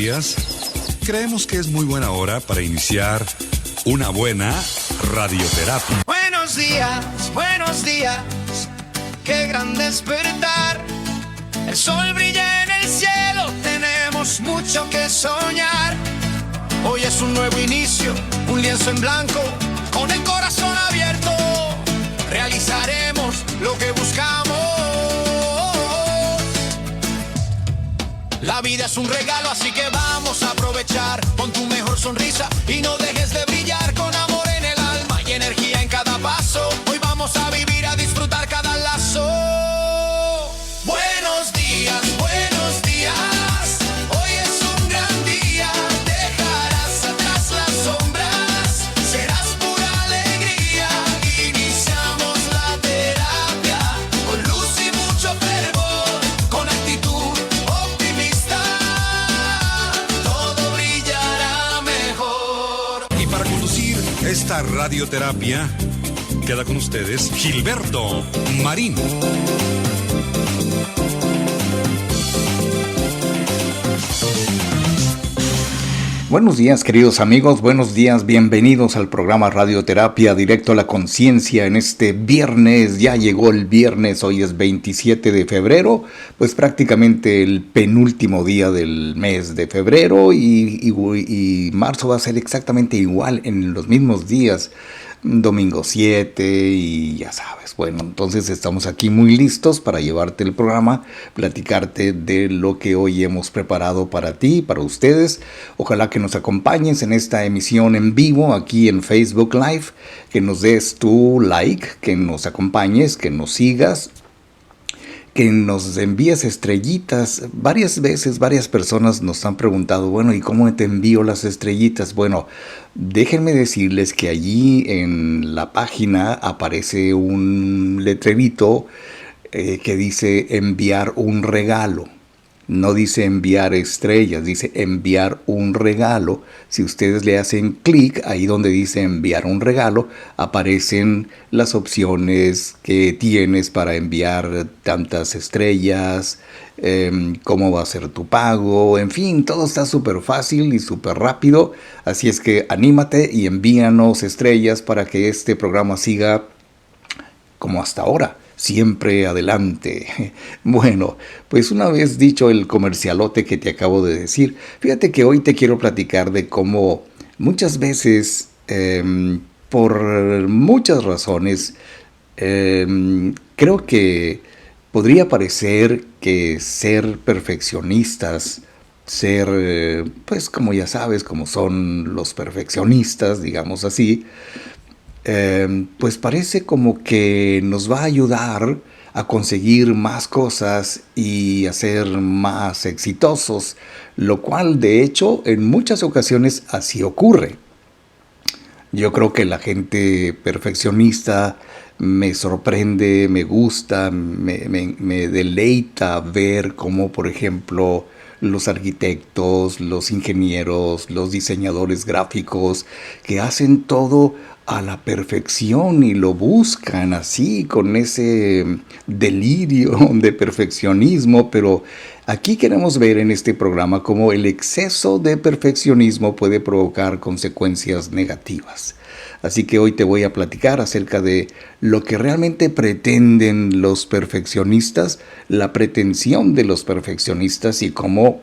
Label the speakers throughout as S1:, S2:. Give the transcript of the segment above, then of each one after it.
S1: días. Creemos que es muy buena hora para iniciar una buena radioterapia.
S2: Buenos días, qué gran despertar. El sol brilla en el cielo, tenemos mucho que soñar. Hoy es un nuevo inicio, un lienzo en blanco, con el corazón abierto. Realizaremos lo que buscamos. La vida es un regalo, así que vamos a aprovechar. Pon tu mejor sonrisa y no dejes de brillar. Con amor en el alma y energía en cada paso. Hoy vamos a vivir, a disfrutar cada lazo. Buenos días, buenos días. Hoy es un gran día. Dejarás atrás las sombras. Serás pura alegría. Iniciamos la terapia con luz y mucho fervor. Con actitud optimista, todo brillará mejor.
S1: Y para conducir esta radioterapia, queda con ustedes Gilberto Marín.
S3: Buenos días, queridos amigos, buenos días, bienvenidos al programa Radioterapia Directo a la Conciencia en este viernes. Ya llegó el viernes, hoy es 27 de febrero, pues prácticamente el penúltimo día del mes de febrero y marzo va a ser exactamente igual en los mismos días. Domingo 7 y ya sabes, bueno, entonces estamos aquí muy listos para llevarte el programa, platicarte de lo que hoy hemos preparado para ti, para ustedes. Ojalá que nos acompañes en esta emisión en vivo aquí en Facebook Live, que nos des tu like, que nos acompañes, que nos sigas, que nos envíes estrellitas. Varias veces, varias personas nos han preguntado, bueno, ¿y cómo te envío las estrellitas? Bueno, déjenme decirles que allí en la página aparece un letrerito que dice enviar un regalo. No dice enviar estrellas, dice enviar un regalo. Si ustedes le hacen clic ahí donde dice enviar un regalo, aparecen las opciones que tienes para enviar tantas estrellas, cómo va a ser tu pago, en fin, todo está súper fácil y súper rápido. Así es que anímate y envíanos estrellas para que este programa siga como hasta ahora. Siempre adelante. Bueno, pues una vez dicho el comercialote que te acabo de decir, fíjate que hoy te quiero platicar de cómo muchas veces, por muchas razones, creo que podría parecer que ser perfeccionistas, ser, pues como ya sabes, como son los perfeccionistas, digamos así, pues parece como que nos va a ayudar a conseguir más cosas y a ser más exitosos, lo cual de hecho en muchas ocasiones así ocurre. Yo creo que la gente perfeccionista me sorprende, me gusta, me deleita ver cómo, por ejemplo, los arquitectos, los ingenieros, los diseñadores gráficos, que hacen todo a la perfección y lo buscan así, con ese delirio de perfeccionismo, pero aquí queremos ver en este programa cómo el exceso de perfeccionismo puede provocar consecuencias negativas. Así que hoy te voy a platicar acerca de lo que realmente pretenden los perfeccionistas, la pretensión de los perfeccionistas y cómo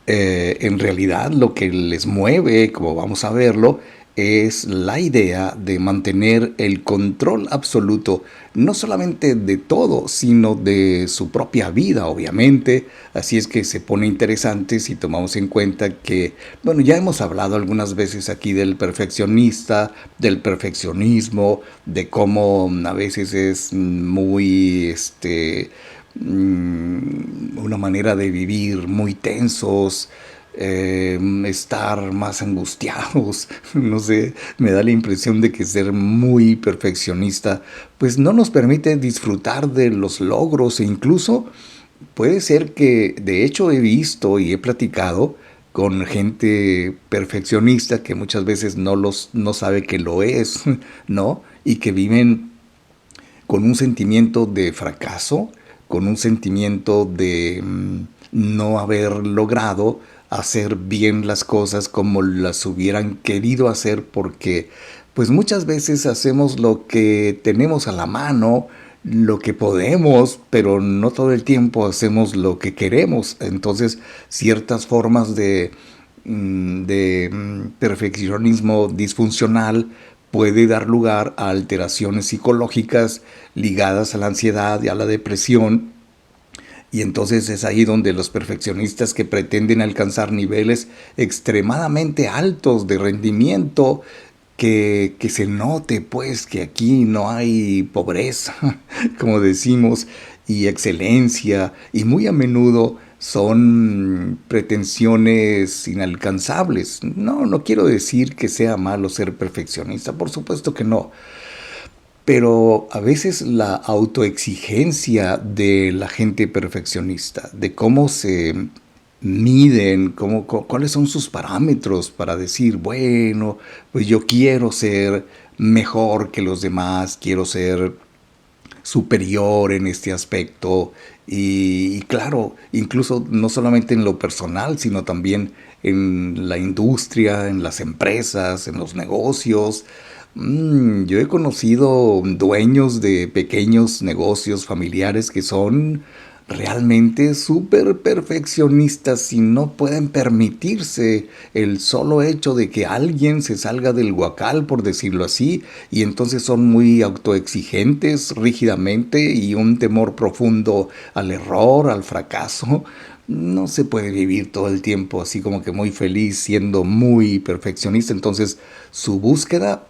S3: en realidad lo que les mueve, como vamos a verlo, es la idea de mantener el control absoluto, no solamente de todo, sino de su propia vida, obviamente. Así es que se pone interesante si tomamos en cuenta que, bueno, ya hemos hablado algunas veces aquí del perfeccionista, del perfeccionismo, de cómo a veces es muy, una manera de vivir muy tensos, estar más angustiados, no sé, me da la impresión de que ser muy perfeccionista pues no nos permite disfrutar de los logros e incluso puede ser que de hecho he visto y he platicado con gente perfeccionista que muchas veces no sabe que lo es, ¿no? Y que viven con un sentimiento de fracaso, con un sentimiento de no haber logrado hacer bien las cosas como las hubieran querido hacer, porque pues muchas veces hacemos lo que tenemos a la mano, lo que podemos, pero no todo el tiempo hacemos lo que queremos. Entonces, ciertas formas de perfeccionismo disfuncional puede dar lugar a alteraciones psicológicas ligadas a la ansiedad y a la depresión. Y entonces es ahí donde los perfeccionistas que pretenden alcanzar niveles extremadamente altos de rendimiento, que se note pues que aquí no hay pobreza, como decimos, y excelencia, y muy a menudo son pretensiones inalcanzables. No, no quiero decir que sea malo ser perfeccionista, por supuesto que no, pero a veces la autoexigencia de la gente perfeccionista, de cómo se miden, cuáles son sus parámetros para decir, bueno, pues yo quiero ser mejor que los demás, quiero ser superior en este aspecto. Y claro, incluso no solamente en lo personal, sino también en la industria, en las empresas, en los negocios. Yo he conocido dueños de pequeños negocios familiares que son realmente súper perfeccionistas y no pueden permitirse el solo hecho de que alguien se salga del guacal, por decirlo así, y entonces son muy autoexigentes rígidamente y un temor profundo al error, al fracaso. No se puede vivir todo el tiempo así como que muy feliz siendo muy perfeccionista. Entonces su búsqueda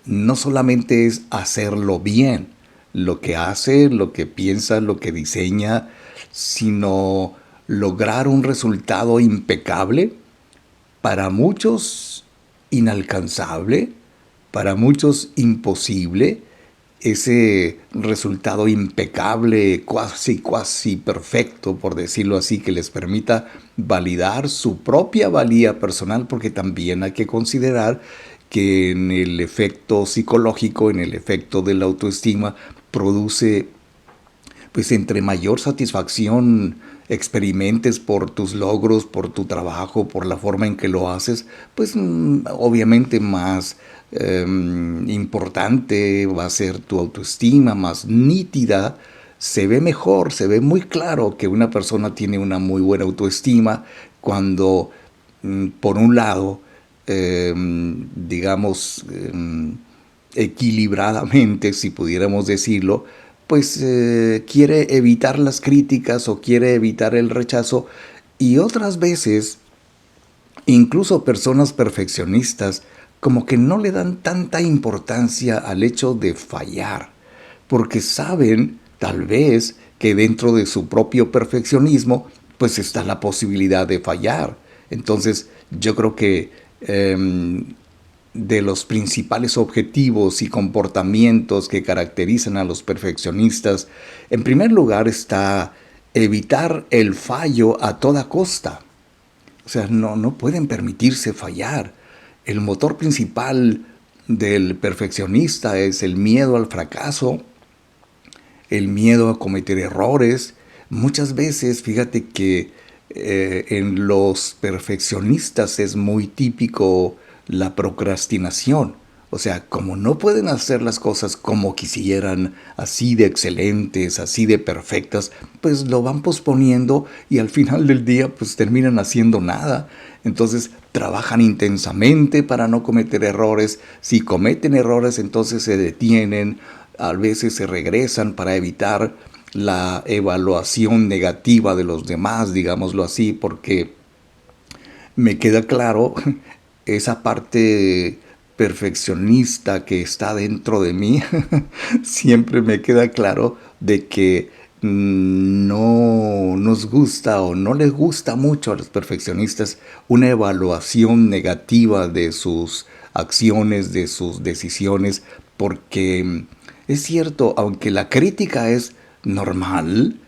S3: no solamente es hacerlo bien, lo que hace, lo que piensa, lo que diseña, sino lograr un resultado impecable, para muchos inalcanzable, para muchos imposible, ese resultado impecable, cuasi perfecto, por decirlo así, que les permita validar su propia valía personal, porque también hay que considerar que en el efecto psicológico, en el efecto de la autoestima, produce, pues entre mayor satisfacción experimentes por tus logros, por tu trabajo, por la forma en que lo haces, pues obviamente más importante va a ser tu autoestima, más nítida. Se ve mejor, se ve muy claro que una persona tiene una muy buena autoestima cuando, por un lado, digamos, equilibradamente, si pudiéramos decirlo, pues quiere evitar las críticas o quiere evitar el rechazo, y otras veces incluso personas perfeccionistas como que no le dan tanta importancia al hecho de fallar, porque saben tal vez que dentro de su propio perfeccionismo pues está la posibilidad de fallar. Entonces yo creo que de los principales objetivos y comportamientos que caracterizan a los perfeccionistas, en primer lugar está evitar el fallo a toda costa. O sea, no pueden permitirse fallar. El motor principal del perfeccionista es el miedo al fracaso, el miedo a cometer errores. Muchas veces, fíjate que en los perfeccionistas es muy típico la procrastinación. O sea, como no pueden hacer las cosas como quisieran, así de excelentes, así de perfectas, pues lo van posponiendo y al final del día pues terminan haciendo nada. Entonces trabajan intensamente para no cometer errores. Si cometen errores, entonces se detienen, a veces se regresan para evitar la evaluación negativa de los demás, digámoslo así, porque me queda claro esa parte perfeccionista que está dentro de mí. Siempre me queda claro de que no nos gusta o no les gusta mucho a los perfeccionistas una evaluación negativa de sus acciones, de sus decisiones, porque es cierto, aunque la crítica es normal,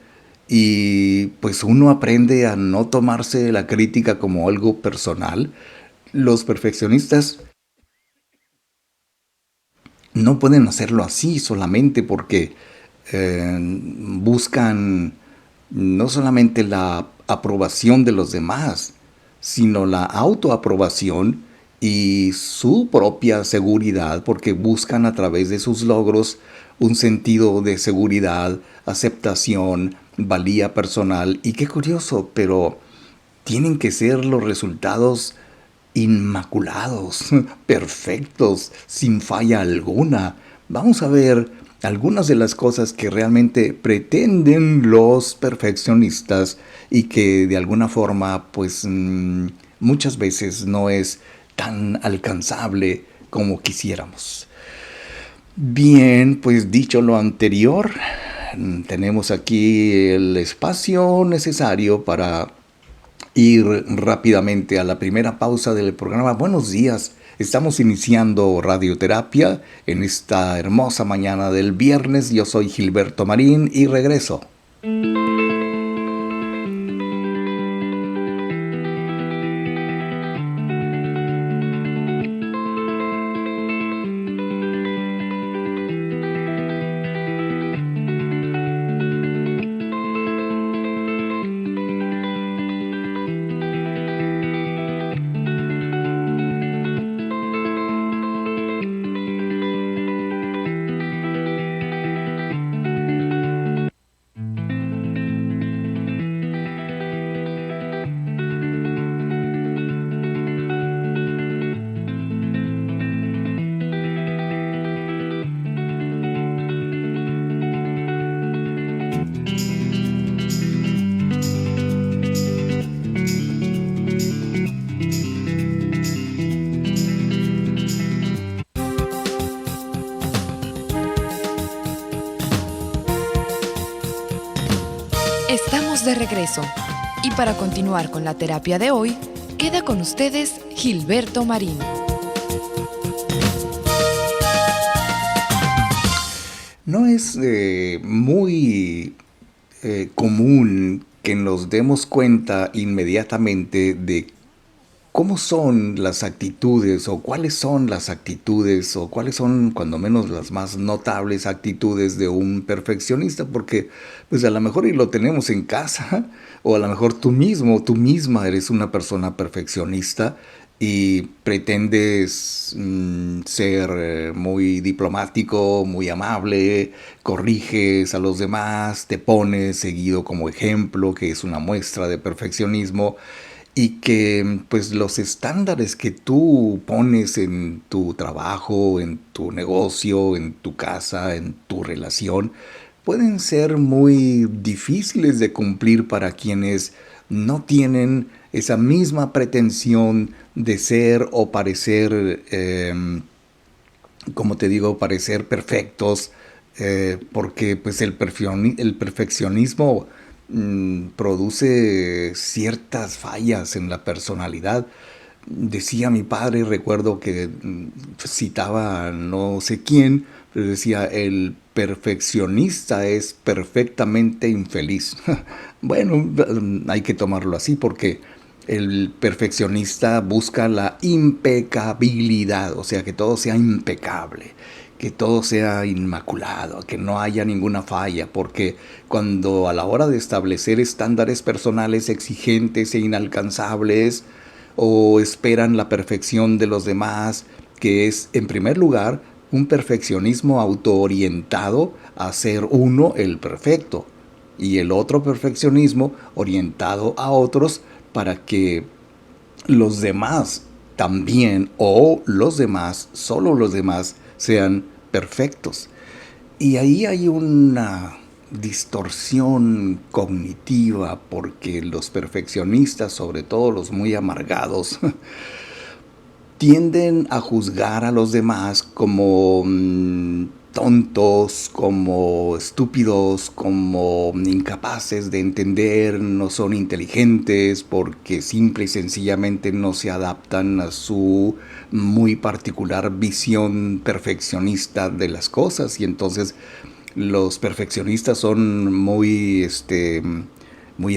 S3: y pues uno aprende a no tomarse la crítica como algo personal, los perfeccionistas no pueden hacerlo así solamente porque buscan no solamente la aprobación de los demás, sino la autoaprobación y su propia seguridad, porque buscan a través de sus logros un sentido de seguridad, aceptación, valía personal. Y qué curioso, pero tienen que ser los resultados inmaculados, perfectos, sin falla alguna. Vamos a ver algunas de las cosas que realmente pretenden los perfeccionistas y que de alguna forma, pues muchas veces no es tan alcanzable como quisiéramos. Bien, pues dicho lo anterior, tenemos aquí el espacio necesario para ir rápidamente a la primera pausa del programa. Buenos días, estamos iniciando radioterapia en esta hermosa mañana del viernes. Yo soy Gilberto Marín y regreso.
S4: Estamos de regreso y para continuar con la terapia de hoy, queda con ustedes Gilberto Marín.
S3: No es muy común que nos demos cuenta inmediatamente de cómo son las actitudes o cuáles son las actitudes o cuáles son cuando menos las más notables actitudes de un perfeccionista, porque pues a lo mejor y lo tenemos en casa o a lo mejor tú mismo, tú misma eres una persona perfeccionista y pretendes ser muy diplomático, muy amable, corriges a los demás, te pones seguido como ejemplo, que es una muestra de perfeccionismo. Y que pues los estándares que tú pones en tu trabajo, en tu negocio, en tu casa, en tu relación, pueden ser muy difíciles de cumplir para quienes no tienen esa misma pretensión de ser o parecer, como te digo, parecer perfectos, porque pues el perfeccionismo produce ciertas fallas en la personalidad. Decía mi padre, recuerdo que citaba a no sé quién, pero decía, el perfeccionista es perfectamente infeliz. Bueno, hay que tomarlo así porque el perfeccionista busca la impecabilidad, o sea, que todo sea impecable, que todo sea inmaculado, que no haya ninguna falla, porque cuando a la hora de establecer estándares personales exigentes e inalcanzables, o esperan la perfección de los demás, que es, en primer lugar, un perfeccionismo autoorientado a ser uno el perfecto, y el otro perfeccionismo orientado a otros para que los demás también, o los demás, solo los demás, sean perfectos. Y ahí hay una distorsión cognitiva porque los perfeccionistas, sobre todo los muy amargados, tienden a juzgar a los demás como tontos, como estúpidos, como incapaces de entender, no son inteligentes porque simple y sencillamente no se adaptan a su muy particular visión perfeccionista de las cosas. Y entonces los perfeccionistas son muy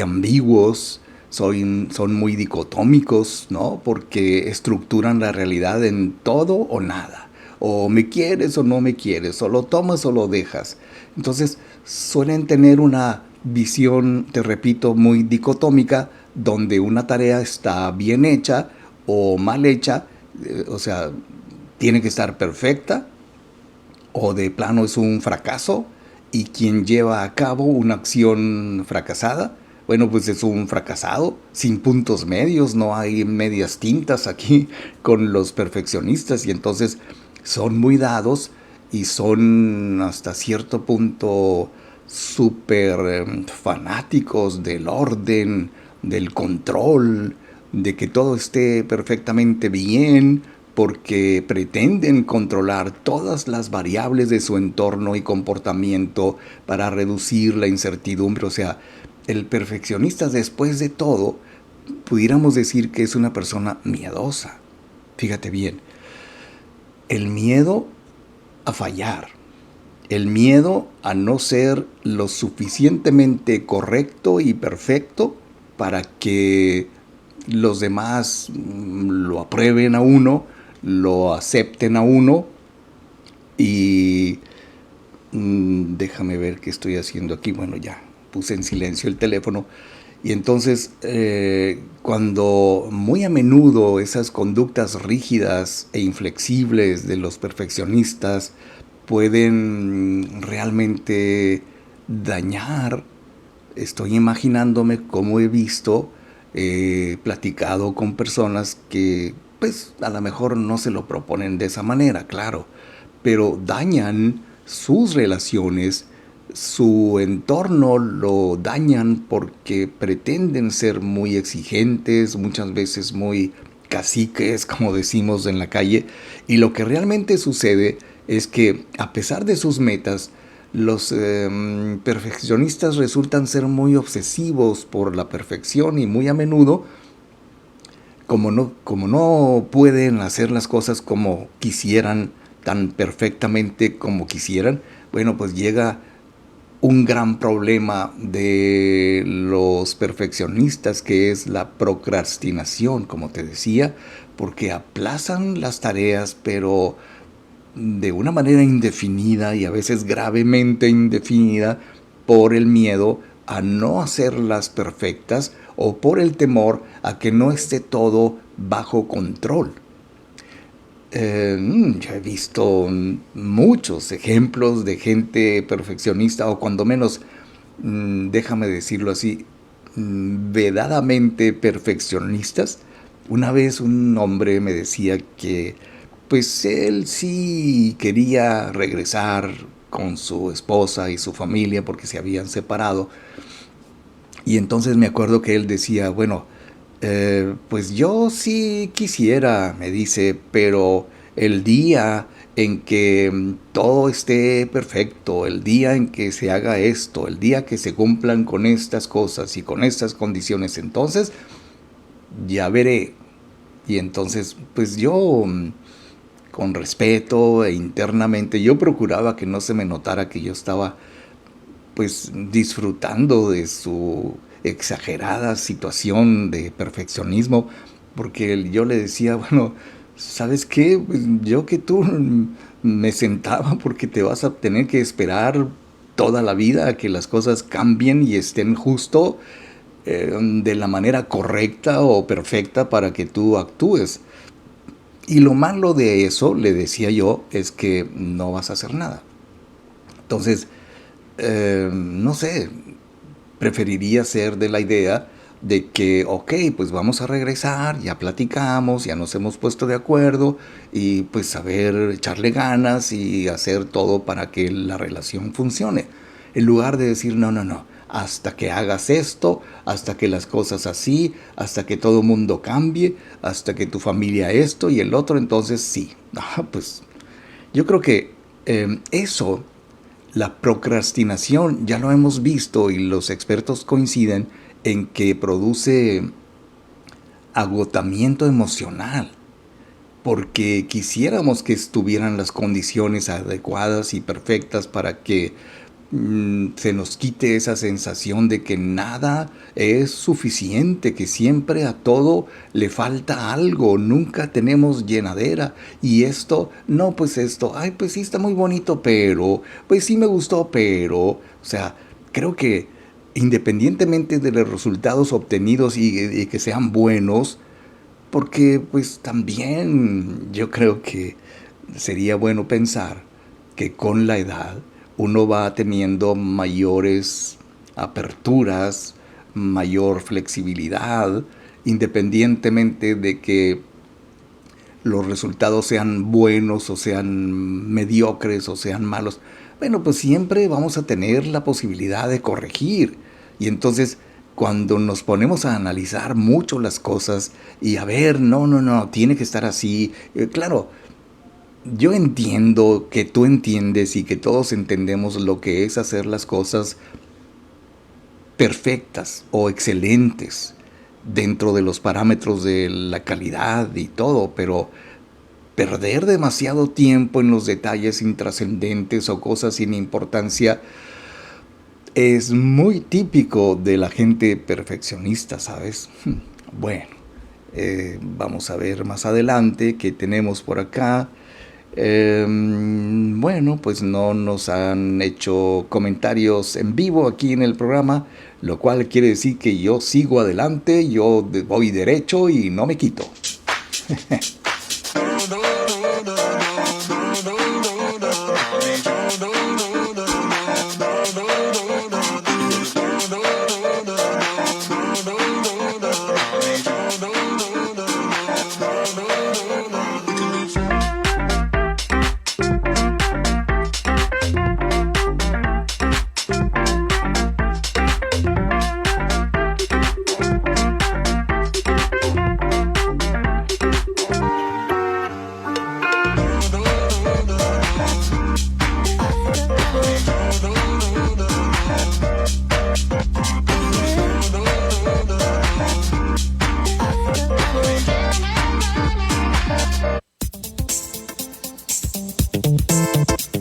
S3: ambiguos, son muy dicotómicos, ¿no? Porque estructuran la realidad en todo o nada. O me quieres o no me quieres, o lo tomas o lo dejas. Entonces suelen tener una visión, te repito, muy dicotómica donde una tarea está bien hecha o mal hecha, o sea, tiene que estar perfecta o de plano es un fracaso, y quien lleva a cabo una acción fracasada, bueno, pues es un fracasado, sin puntos medios, no hay medias tintas aquí con los perfeccionistas, y entonces son muy dados y son hasta cierto punto súper fanáticos del orden, del control, de que todo esté perfectamente bien, porque pretenden controlar todas las variables de su entorno y comportamiento para reducir la incertidumbre. O sea, el perfeccionista, después de todo, pudiéramos decir que es una persona miedosa. Fíjate bien, el miedo a fallar, el miedo a no ser lo suficientemente correcto y perfecto para que los demás lo aprueben a uno, lo acepten a uno. Y déjame ver qué estoy haciendo aquí. Bueno, ya puse en silencio el teléfono. Y entonces, cuando muy a menudo esas conductas rígidas e inflexibles de los perfeccionistas pueden realmente dañar, estoy imaginándome cómo he visto, platicado con personas que pues a lo mejor no se lo proponen de esa manera, claro, pero dañan sus relaciones, su entorno lo dañan porque pretenden ser muy exigentes, muchas veces muy caciques, como decimos en la calle, y lo que realmente sucede es que a pesar de sus metas, los perfeccionistas resultan ser muy obsesivos por la perfección, y muy a menudo, como no pueden hacer las cosas como quisieran, tan perfectamente como quisieran, bueno, pues llega un gran problema de los perfeccionistas, que es la procrastinación, como te decía, porque aplazan las tareas, pero de una manera indefinida y a veces gravemente indefinida, por el miedo a no hacerlas perfectas o por el temor a que no esté todo bajo control. Yo he visto muchos ejemplos de gente perfeccionista, o cuando menos, déjame decirlo así, vedadamente perfeccionistas. Una vez un hombre me decía que pues él sí quería regresar con su esposa y su familia porque se habían separado. Y entonces me acuerdo que él decía, bueno, pues yo sí quisiera, me dice, pero el día en que todo esté perfecto, el día en que se haga esto, el día que se cumplan con estas cosas y con estas condiciones, entonces ya veré. Y entonces, pues yo, con respeto e internamente, yo procuraba que no se me notara que yo estaba pues disfrutando de su exagerada situación de perfeccionismo, porque yo le decía, bueno, ¿sabes qué? Pues yo que tú me sentaba porque te vas a tener que esperar toda la vida a que las cosas cambien y estén justo, de la manera correcta o perfecta para que tú actúes. Y lo malo de eso, le decía yo, es que no vas a hacer nada. Entonces, no sé, preferiría ser de la idea de que, ok, pues vamos a regresar, ya platicamos, ya nos hemos puesto de acuerdo, y pues saber echarle ganas y hacer todo para que la relación funcione. En lugar de decir, no, no, no, hasta que hagas esto, hasta que las cosas así, hasta que todo mundo cambie, hasta que tu familia esto y el otro, entonces sí. Pues yo creo que eso, la procrastinación, ya lo hemos visto y los expertos coinciden en que produce agotamiento emocional, porque quisiéramos que estuvieran las condiciones adecuadas y perfectas para que se nos quite esa sensación de que nada es suficiente, que siempre a todo le falta algo, nunca tenemos llenadera. Y esto, no, pues esto, ay, pues sí está muy bonito, pero, pues sí me gustó, pero, o sea, creo que independientemente de los resultados obtenidos y que sean buenos, porque pues también yo creo que sería bueno pensar que con la edad uno va teniendo mayores aperturas, mayor flexibilidad, independientemente de que los resultados sean buenos o sean mediocres o sean malos. Bueno, pues siempre vamos a tener la posibilidad de corregir. Y entonces, cuando nos ponemos a analizar mucho las cosas y a ver, no, tiene que estar así. Claro, yo entiendo que tú entiendes y que todos entendemos lo que es hacer las cosas perfectas o excelentes dentro de los parámetros de la calidad y todo, pero perder demasiado tiempo en los detalles intrascendentes o cosas sin importancia es muy típico de la gente perfeccionista, ¿sabes? Bueno, vamos a ver más adelante qué tenemos por acá. Bueno, pues no nos han hecho comentarios en vivo aquí en el programa, lo cual quiere decir que yo sigo adelante, yo voy derecho y no me quito.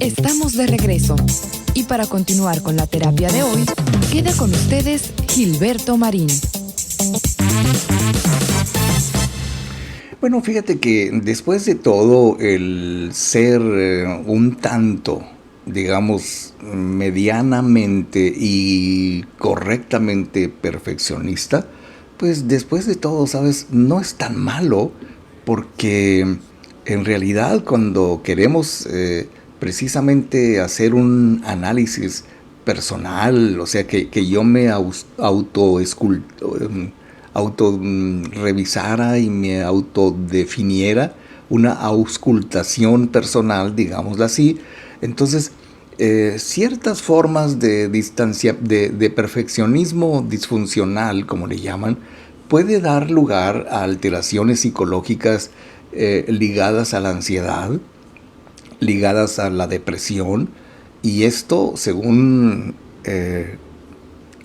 S4: Estamos de regreso. Y para continuar con la terapia de hoy, queda con ustedes Gilberto Marín.
S3: Bueno, fíjate que después de todo, el ser un tanto, digamos, medianamente y correctamente perfeccionista, pues después de todo, ¿sabes? No es tan malo, porque en realidad cuando queremos precisamente hacer un análisis personal, o sea, que yo me revisara y me autodefiniera una auscultación personal, digámoslo así. Entonces, ciertas formas de perfeccionismo disfuncional, como le llaman, puede dar lugar a alteraciones psicológicas ligadas a la ansiedad, ligadas a la depresión, y esto, según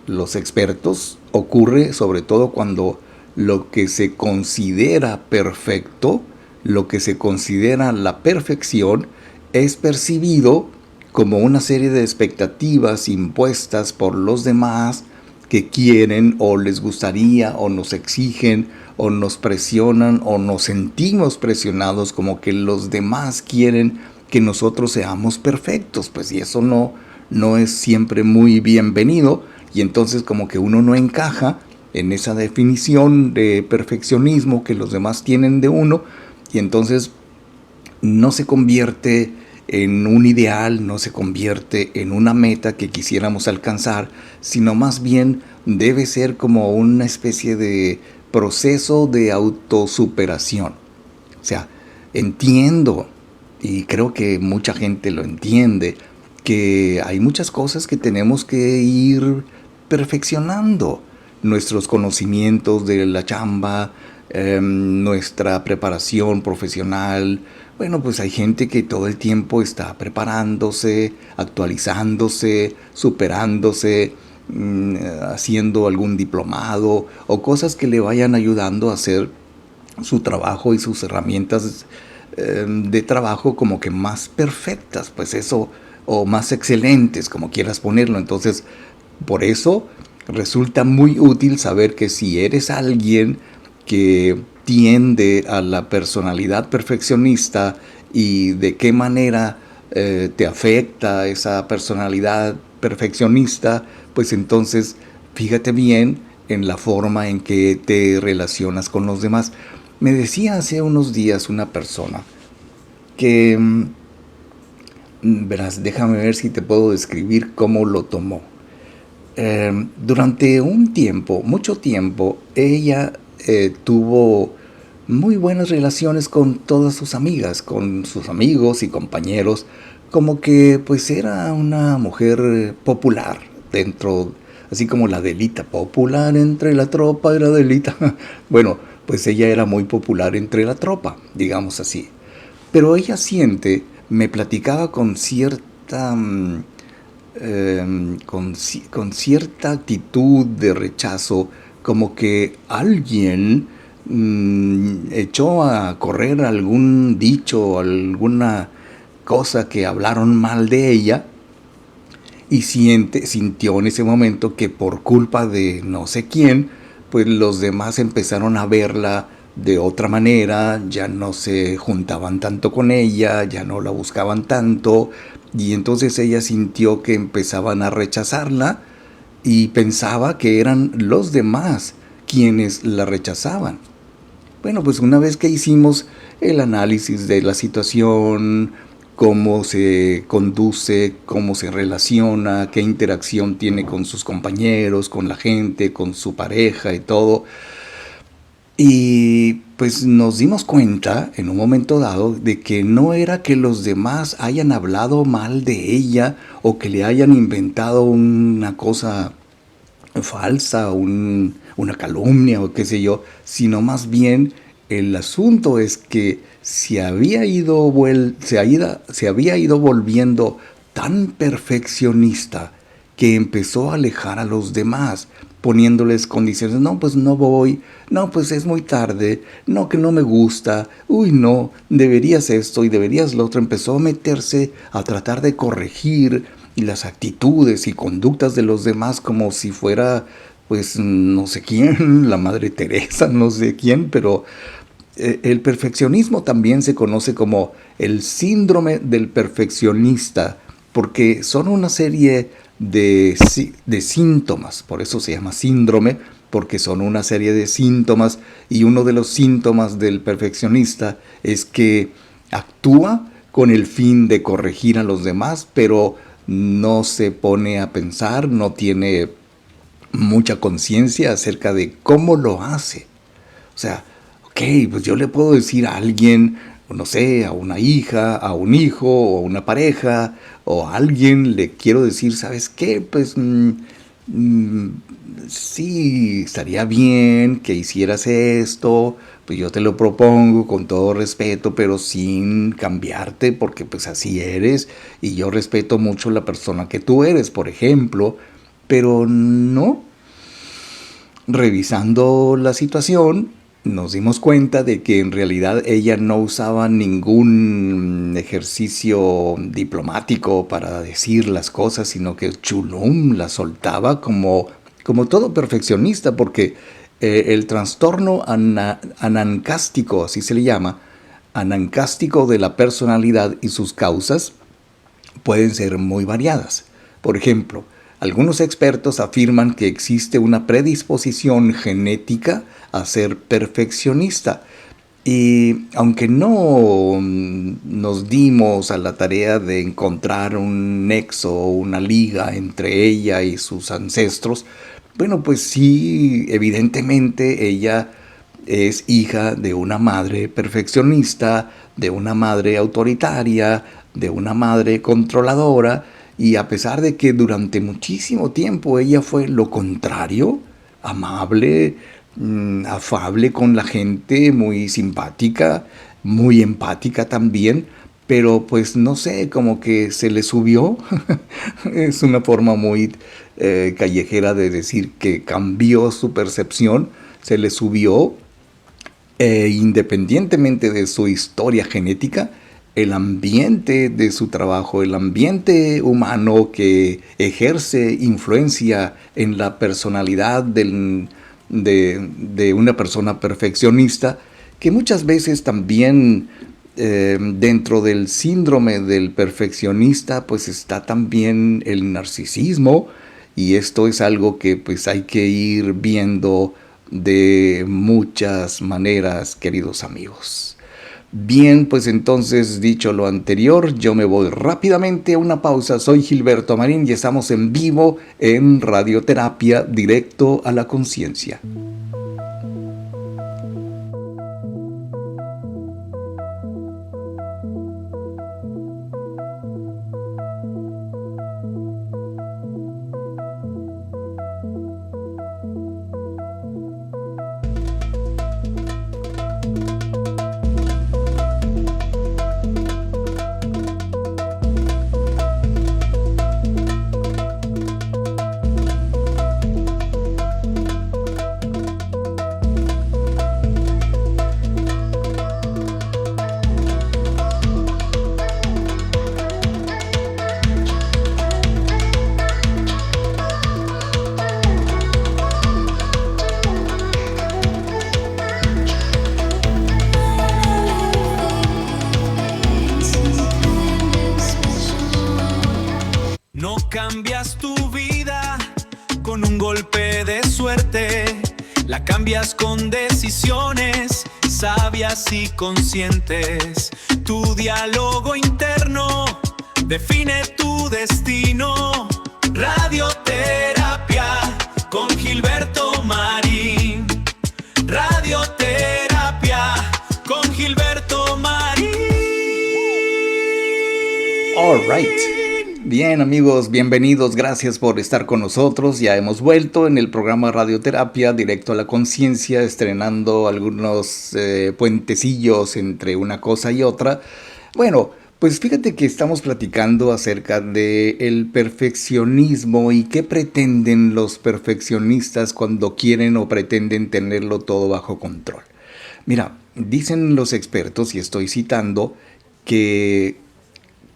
S3: los expertos, ocurre sobre todo cuando lo que se considera perfecto, lo que se considera la perfección, es percibido como una serie de expectativas impuestas por los demás que quieren o les gustaría o nos exigen o nos presionan o nos sentimos presionados, como que los demás quieren que nosotros seamos perfectos, pues, y eso no es siempre muy bienvenido, y entonces como que uno no encaja en esa definición de perfeccionismo que los demás tienen de uno, y entonces no se convierte en un ideal, no se convierte en una meta que quisiéramos alcanzar, sino más bien debe ser como una especie de proceso de autosuperación. O sea, entiendo, y creo que mucha gente lo entiende, que hay muchas cosas que tenemos que ir perfeccionando. Nuestros conocimientos de la chamba, nuestra preparación profesional. Bueno, pues hay gente que todo el tiempo está preparándose, actualizándose, superándose, haciendo algún diplomado o cosas que le vayan ayudando a hacer su trabajo y sus herramientas de trabajo como que más perfectas, pues eso, o más excelentes, como quieras ponerlo. Entonces, por eso resulta muy útil saber que si eres alguien que tiende a la personalidad perfeccionista y de qué manera te afecta esa personalidad perfeccionista, pues entonces fíjate bien en la forma en que te relacionas con los demás. Me decía hace unos días una persona que, verás, déjame ver si te puedo describir cómo lo tomó. Durante un tiempo, mucho tiempo, ella tuvo muy buenas relaciones con todas sus amigas, con sus amigos y compañeros, como que pues era una mujer popular dentro, así como la Adelita, popular entre la tropa era Adelita. Bueno, pues ella era muy popular entre la tropa, digamos así. Pero ella siente, me platicaba con cierta con cierta actitud de rechazo, como que alguien echó a correr algún dicho, alguna cosa que hablaron mal de ella, y sintió en ese momento que por culpa de no sé quién, pues los demás empezaron a verla de otra manera, ya no se juntaban tanto con ella, ya no la buscaban tanto, y entonces ella sintió que empezaban a rechazarla y pensaba que eran los demás quienes la rechazaban. Bueno, pues una vez que hicimos el análisis de la situación, cómo se conduce, cómo se relaciona, qué interacción tiene con sus compañeros, con la gente, con su pareja y todo, y pues nos dimos cuenta en un momento dado de que no era que los demás hayan hablado mal de ella o que le hayan inventado una cosa falsa, una calumnia o qué sé yo, sino más bien el asunto es que se había ido volviendo tan perfeccionista que empezó a alejar a los demás, poniéndoles condiciones. No, pues no voy. No, pues es muy tarde. No, que no me gusta. Uy, no, deberías esto y deberías lo otro. Empezó a meterse a tratar de corregir las actitudes y conductas de los demás como si fuera, pues, no sé quién, la Madre Teresa, no sé quién, pero el perfeccionismo también se conoce como el síndrome del perfeccionista, porque son una serie de síntomas, por eso se llama síndrome, porque son una serie de síntomas, y uno de los síntomas del perfeccionista es que actúa con el fin de corregir a los demás, pero no se pone a pensar, no tiene mucha conciencia acerca de cómo lo hace. O sea, ok, pues yo le puedo decir a alguien, no sé, a una hija, a un hijo, o a una pareja, o a alguien le quiero decir, ¿sabes qué? Pues sí, estaría bien que hicieras esto, pues yo te lo propongo con todo respeto, pero sin cambiarte, porque pues así eres, y yo respeto mucho la persona que tú eres, por ejemplo, pero no. Revisando la situación, nos dimos cuenta de que en realidad ella no usaba ningún ejercicio diplomático para decir las cosas, sino que chulum la soltaba como todo perfeccionista, porque el trastorno anancástico, así se le llama, anancástico de la personalidad y sus causas pueden ser muy variadas. Por ejemplo, algunos expertos afirman que existe una predisposición genética a ser perfeccionista. Y aunque no nos dimos a la tarea de encontrar un nexo o una liga entre ella y sus ancestros, bueno, pues sí, evidentemente ella es hija de una madre perfeccionista, de una madre autoritaria, de una madre controladora, y a pesar de que durante muchísimo tiempo ella fue lo contrario, amable, afable con la gente, muy simpática, muy empática también, pero pues no sé, como que se le subió. Es una forma muy callejera de decir que cambió su percepción, se le subió, independientemente de su historia genética, el ambiente de su trabajo, el ambiente humano que ejerce influencia en la personalidad de una persona perfeccionista, que muchas veces también dentro del síndrome del perfeccionista pues está también el narcisismo, y esto es algo que pues hay que ir viendo de muchas maneras, queridos amigos. Bien, pues entonces, dicho lo anterior, yo me voy rápidamente a una pausa. Soy Gilberto Marín y estamos en vivo en Radioterapia, directo a la conciencia.
S2: No cambias tu vida con un golpe de suerte, la cambias con decisiones sabias y conscientes. Tu diálogo interno define tu destino. Radioterapia con Gilberto Marín. Radioterapia con Gilberto Marín.
S3: All right. Bien amigos, bienvenidos, gracias por estar con nosotros. Ya hemos vuelto en el programa Radioterapia, directo a la conciencia, estrenando algunos puentecillos entre una cosa y otra. Bueno, pues fíjate que estamos platicando acerca del perfeccionismo y qué pretenden los perfeccionistas cuando quieren o pretenden tenerlo todo bajo control. Mira, dicen los expertos, y estoy citando, que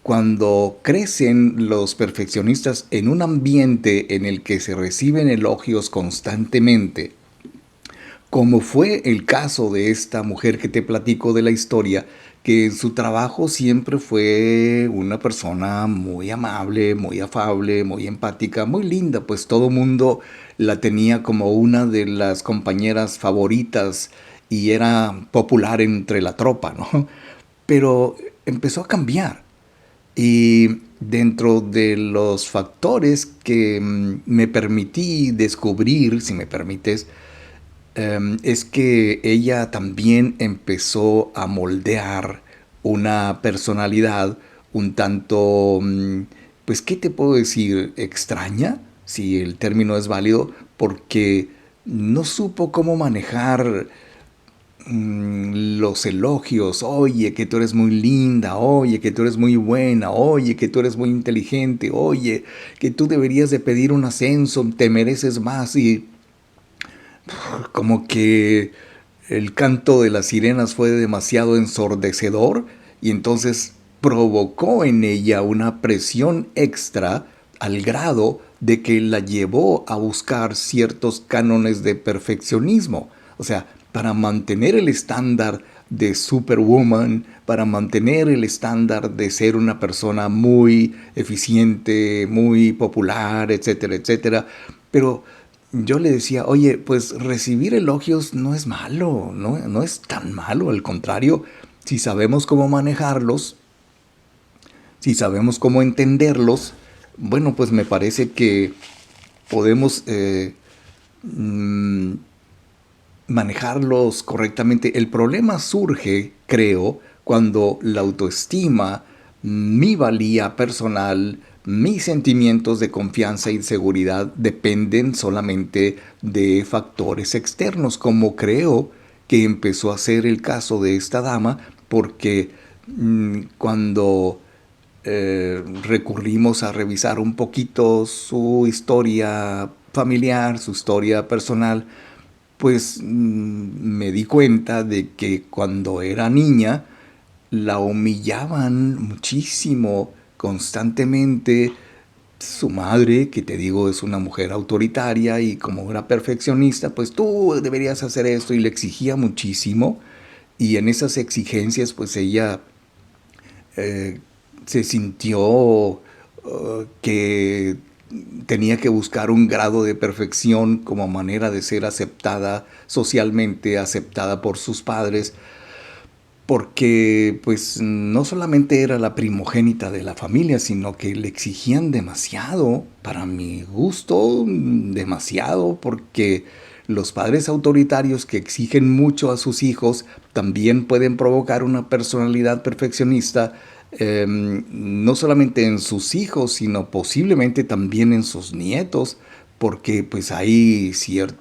S3: cuando crecen los perfeccionistas en un ambiente en el que se reciben elogios constantemente, como fue el caso de esta mujer que te platico de la historia, que en su trabajo siempre fue una persona muy amable, muy afable, muy empática, muy linda, pues todo mundo la tenía como una de las compañeras favoritas y era popular entre la tropa, ¿no? Pero empezó a cambiar. Y dentro de los factores que me permití descubrir, si me permites, es que ella también empezó a moldear una personalidad un tanto, pues, ¿qué te puedo decir? Extraña, si el término es válido, porque no supo cómo manejar los elogios. Oye, que tú eres muy linda, oye, que tú eres muy buena, oye, que tú eres muy inteligente, oye, que tú deberías de pedir un ascenso, te mereces más. Y como que el canto de las sirenas fue demasiado ensordecedor y entonces provocó en ella una presión extra al grado de que la llevó a buscar ciertos cánones de perfeccionismo. O sea, para mantener el estándar de Superwoman, para mantener el estándar de ser una persona muy eficiente, muy popular, etcétera, etcétera. Pero yo le decía, oye, pues recibir elogios no es malo, no es tan malo, al contrario, si sabemos cómo manejarlos, si sabemos cómo entenderlos, bueno, pues me parece que podemos manejarlos correctamente. El problema surge, creo, cuando la autoestima, mi valía personal, mis sentimientos de confianza y seguridad dependen solamente de factores externos, como creo que empezó a ser el caso de esta dama, porque cuando recurrimos a revisar un poquito su historia familiar, su historia personal, pues me di cuenta de que cuando era niña la humillaban muchísimo, constantemente. Su madre, que te digo es una mujer autoritaria y como era perfeccionista, pues tú deberías hacer esto, y le exigía muchísimo, y en esas exigencias pues ella se sintió que tenía que buscar un grado de perfección como manera de ser aceptada socialmente, aceptada por sus padres, porque pues no solamente era la primogénita de la familia, sino que le exigían demasiado, para mi gusto, demasiado, porque los padres autoritarios que exigen mucho a sus hijos también pueden provocar una personalidad perfeccionista, no solamente en sus hijos, sino posiblemente también en sus nietos, porque pues hay cierta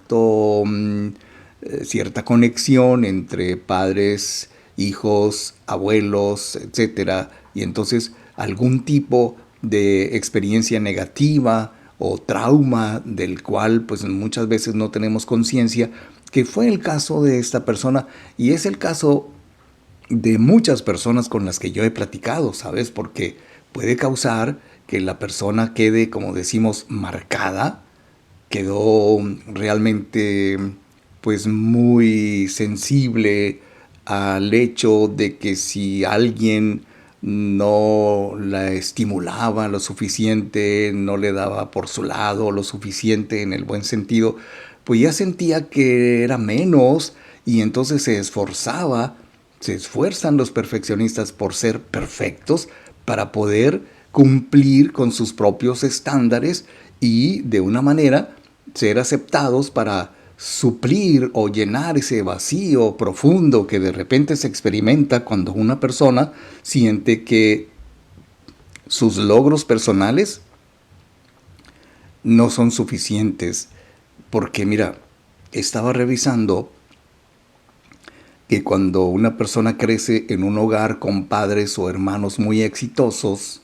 S3: conexión entre padres, hijos, abuelos, etcétera, y entonces algún tipo de experiencia negativa o trauma del cual pues muchas veces no tenemos conciencia, que fue el caso de esta persona y es el caso de muchas personas con las que yo he platicado, ¿sabes? Porque puede causar que la persona quede, como decimos, marcada, quedó realmente pues muy sensible al hecho de que si alguien no la estimulaba lo suficiente, no le daba por su lado lo suficiente en el buen sentido, pues ya sentía que era menos y entonces se esfuerzan los perfeccionistas por ser perfectos para poder cumplir con sus propios estándares y de una manera ser aceptados para suplir o llenar ese vacío profundo que de repente se experimenta cuando una persona siente que sus logros personales no son suficientes. Porque mira, estaba revisando que cuando una persona crece en un hogar con padres o hermanos muy exitosos,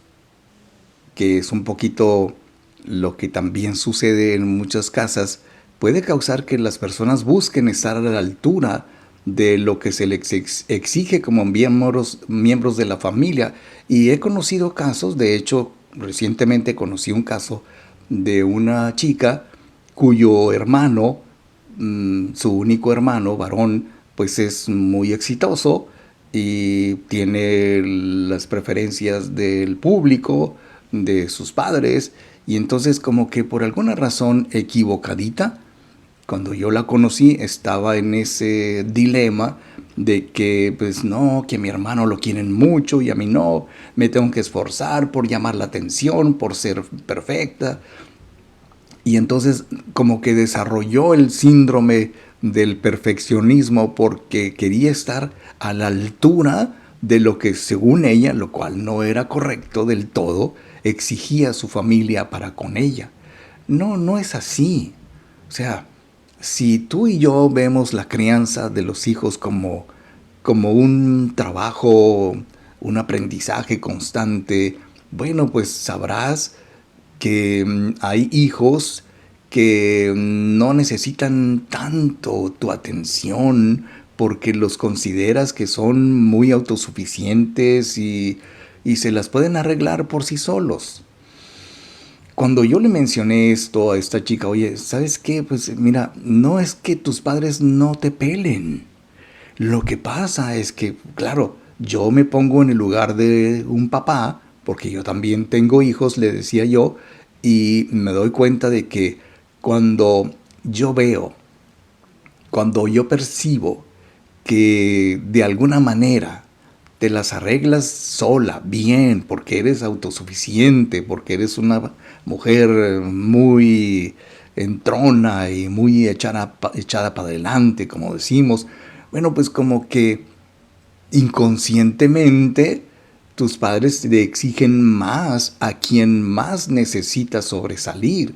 S3: que es un poquito lo que también sucede en muchas casas, puede causar que las personas busquen estar a la altura de lo que se les exige como miembros de la familia. Y he conocido casos, de hecho, recientemente conocí un caso de una chica cuyo hermano, su único hermano, varón, pues es muy exitoso y tiene las preferencias del público, de sus padres, y entonces como que por alguna razón equivocadita, cuando yo la conocí estaba en ese dilema de que pues no, que a mi hermano lo quieren mucho y a mí no, me tengo que esforzar por llamar la atención, por ser perfecta. Y entonces como que desarrolló el síndrome del perfeccionismo porque quería estar a la altura de lo que según ella, lo cual no era correcto del todo, exigía su familia para con ella. No, no es así. O sea, si tú y yo vemos la crianza de los hijos como un trabajo, un aprendizaje constante, bueno, pues sabrás que hay hijos que no necesitan tanto tu atención porque los consideras que son muy autosuficientes y se las pueden arreglar por sí solos. Cuando yo le mencioné esto a esta chica, oye, ¿sabes qué? Pues mira, no es que tus padres no te pelen. Lo que pasa es que, claro, yo me pongo en el lugar de un papá, porque yo también tengo hijos, le decía yo, y me doy cuenta de que cuando yo veo, cuando yo percibo que de alguna manera te las arreglas sola, bien, porque eres autosuficiente, porque eres una mujer muy entrona y muy echada para adelante, como decimos, bueno, pues como que inconscientemente tus padres te exigen más a quien más necesita sobresalir,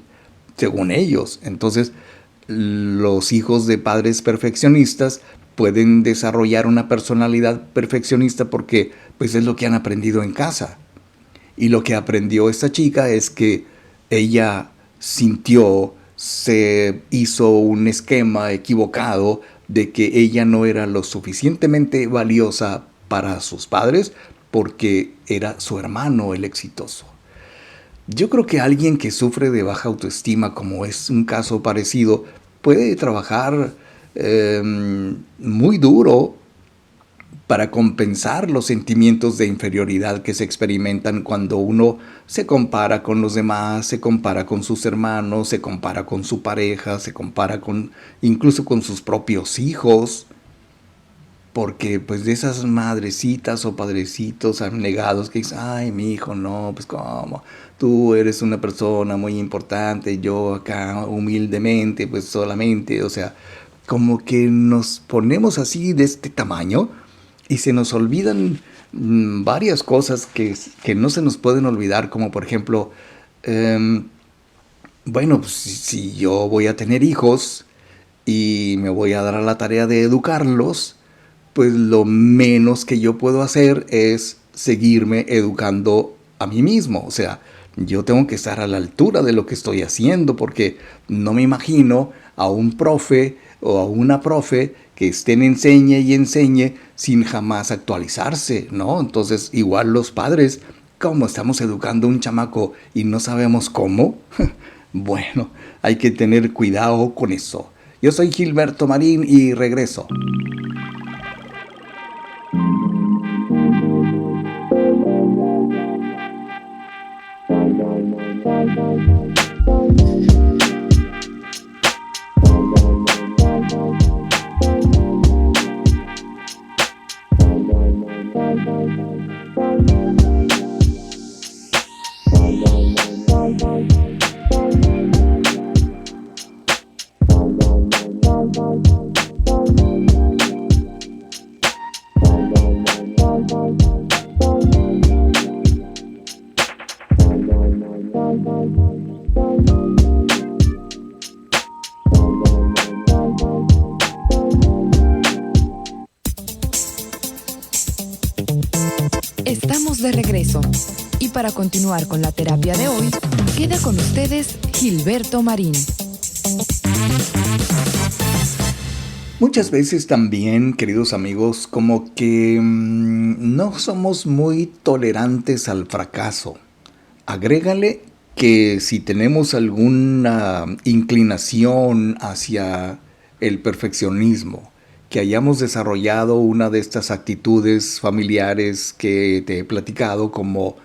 S3: según ellos. Entonces, los hijos de padres perfeccionistas pueden desarrollar una personalidad perfeccionista porque pues es lo que han aprendido en casa. Y lo que aprendió esta chica es que ella sintió, se hizo un esquema equivocado de que ella no era lo suficientemente valiosa para sus padres porque era su hermano el exitoso. Yo creo que alguien que sufre de baja autoestima, como es un caso parecido, puede trabajar muy duro para compensar los sentimientos de inferioridad que se experimentan cuando uno se compara con los demás, se compara con sus hermanos, se compara con su pareja, se compara con incluso con sus propios hijos, porque pues de esas madrecitas o padrecitos abnegados que dicen, ay, mi hijo, no, pues cómo, tú eres una persona muy importante, yo acá humildemente, pues solamente, o sea, como que nos ponemos así de este tamaño y se nos olvidan varias cosas que no se nos pueden olvidar, como por ejemplo, em, bueno, pues si yo voy a tener hijos y me voy a dar a la tarea de educarlos, pues lo menos que yo puedo hacer es seguirme educando a mí mismo. O sea, yo tengo que estar a la altura de lo que estoy haciendo porque no me imagino a un profe o a una profe que estén enseñe y enseñe sin jamás actualizarse, ¿no? Entonces, igual los padres, ¿cómo estamos educando a un chamaco y no sabemos cómo? Bueno, hay que tener cuidado con eso. Yo soy Gilberto Marín y regreso.
S4: Estamos de regreso y para continuar con la terapia de hoy, queda con ustedes Gilberto Marín.
S3: Muchas veces también, queridos amigos, como que no somos muy tolerantes al fracaso. Agrégale que si tenemos alguna inclinación hacia el perfeccionismo, que hayamos desarrollado una de estas actitudes familiares que te he platicado, como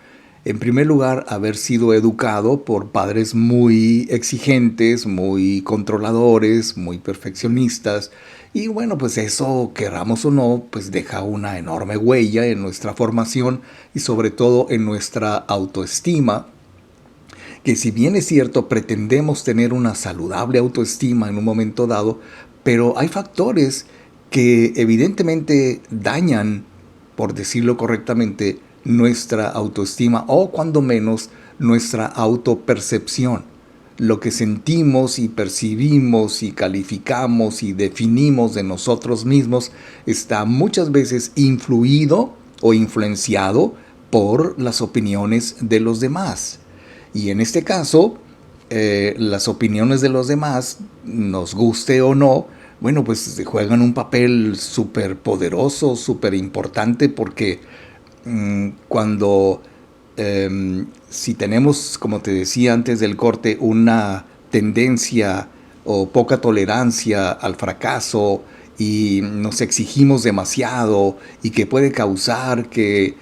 S3: en primer lugar haber sido educado por padres muy exigentes, muy controladores, muy perfeccionistas, y bueno, pues eso, queramos o no, pues deja una enorme huella en nuestra formación y sobre todo en nuestra autoestima, que si bien es cierto, pretendemos tener una saludable autoestima en un momento dado, pero hay factores que evidentemente dañan, por decirlo correctamente, nuestra autoestima o cuando menos nuestra autopercepción. Lo que sentimos y percibimos y calificamos y definimos de nosotros mismos está muchas veces influido o influenciado por las opiniones de los demás. Y en este caso, las opiniones de los demás, nos guste o no, bueno, pues juegan un papel súper poderoso, súper importante, porque cuando si tenemos, como te decía antes del corte, una tendencia o poca tolerancia al fracaso y nos exigimos demasiado y que puede causar que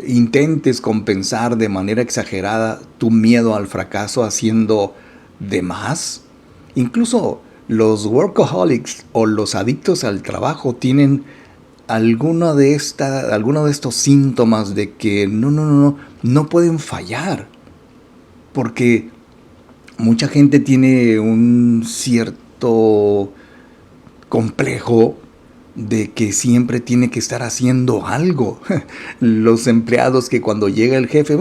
S3: intentes compensar de manera exagerada tu miedo al fracaso haciendo de más. Incluso los workaholics o los adictos al trabajo tienen alguno de estos síntomas de que no pueden fallar, porque mucha gente tiene un cierto complejo de que siempre tiene que estar haciendo algo. Los empleados que cuando llega el jefe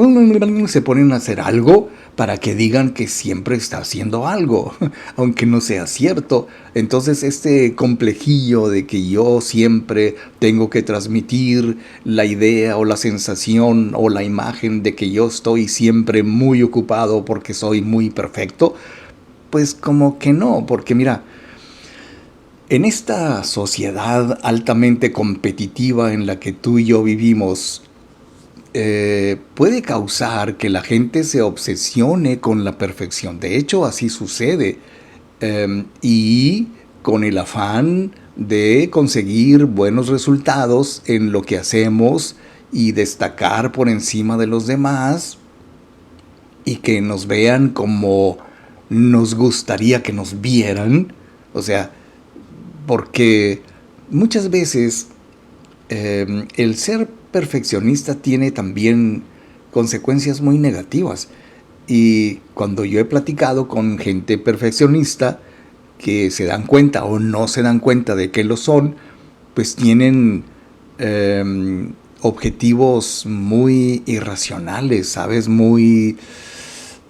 S3: se ponen a hacer algo para que digan que siempre está haciendo algo, aunque no sea cierto. Entonces este complejillo de que yo siempre tengo que transmitir la idea o la sensación o la imagen de que yo estoy siempre muy ocupado porque soy muy perfecto, pues como que no, porque mira, en esta sociedad altamente competitiva en la que tú y yo vivimos, puede causar que la gente se obsesione con la perfección. De hecho, así sucede. Y con el afán de conseguir buenos resultados en lo que hacemos y destacar por encima de los demás y que nos vean como nos gustaría que nos vieran. O sea, porque muchas veces el ser perfeccionista tiene también consecuencias muy negativas. Y cuando yo he platicado con gente perfeccionista que se dan cuenta o no se dan cuenta de que lo son, pues tienen objetivos muy irracionales, ¿sabes? Muy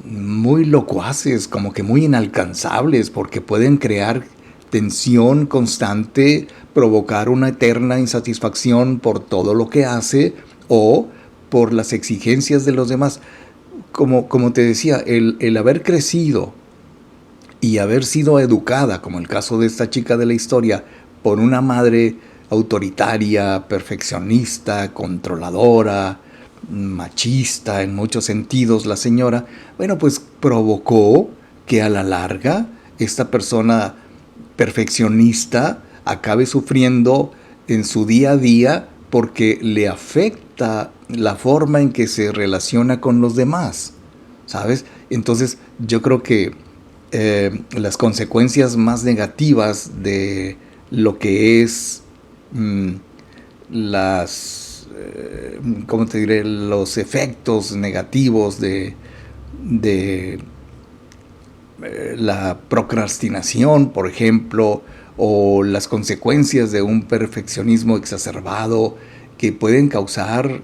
S3: locuaces, como que muy inalcanzables, porque pueden crear tensión constante, provocar una eterna insatisfacción por todo lo que hace o por las exigencias de los demás. Como te decía, el haber crecido y haber sido educada, como el caso de esta chica de la historia, por una madre autoritaria, perfeccionista, controladora, machista en muchos sentidos la señora, bueno, pues provocó que a la larga esta persona perfeccionista acabe sufriendo en su día a día porque le afecta la forma en que se relaciona con los demás, ¿sabes? Entonces yo creo que las consecuencias más negativas de lo que es ¿cómo te diré? Los efectos negativos de la procrastinación, por ejemplo, o las consecuencias de un perfeccionismo exacerbado que pueden causar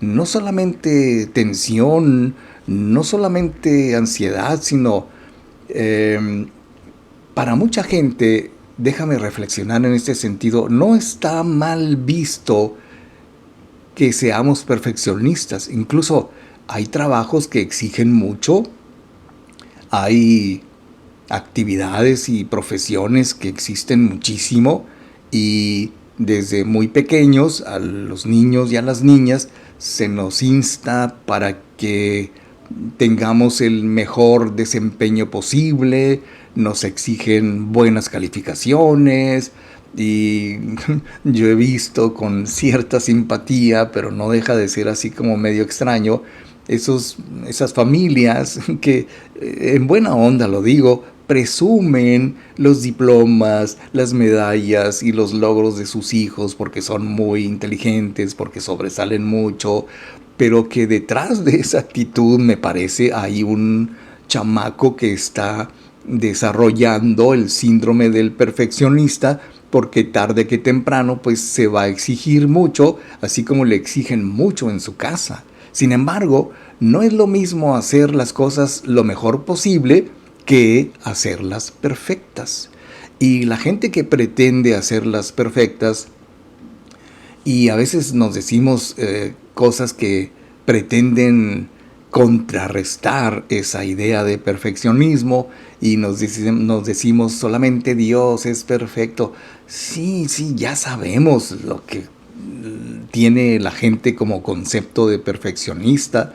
S3: no solamente tensión, no solamente ansiedad, sino para mucha gente, déjame reflexionar en este sentido, no está mal visto que seamos perfeccionistas. Incluso hay trabajos que exigen mucho, hay actividades y profesiones que existen muchísimo y desde muy pequeños a los niños y a las niñas se nos insta para que tengamos el mejor desempeño posible, nos exigen buenas calificaciones y yo he visto con cierta simpatía, pero no deja de ser así como medio extraño, esas familias que, en buena onda lo digo, presumen los diplomas, las medallas y los logros de sus hijos porque son muy inteligentes, porque sobresalen mucho, pero que detrás de esa actitud me parece hay un chamaco que está desarrollando el síndrome del perfeccionista porque tarde que temprano pues se va a exigir mucho, así como le exigen mucho en su casa. Sin embargo, no es lo mismo hacer las cosas lo mejor posible que hacerlas perfectas. Y la gente que pretende hacerlas perfectas, y a veces nos decimos cosas que pretenden contrarrestar esa idea de perfeccionismo y nos decimos solamente Dios es perfecto. Sí, ya sabemos lo que tiene la gente como concepto de perfeccionista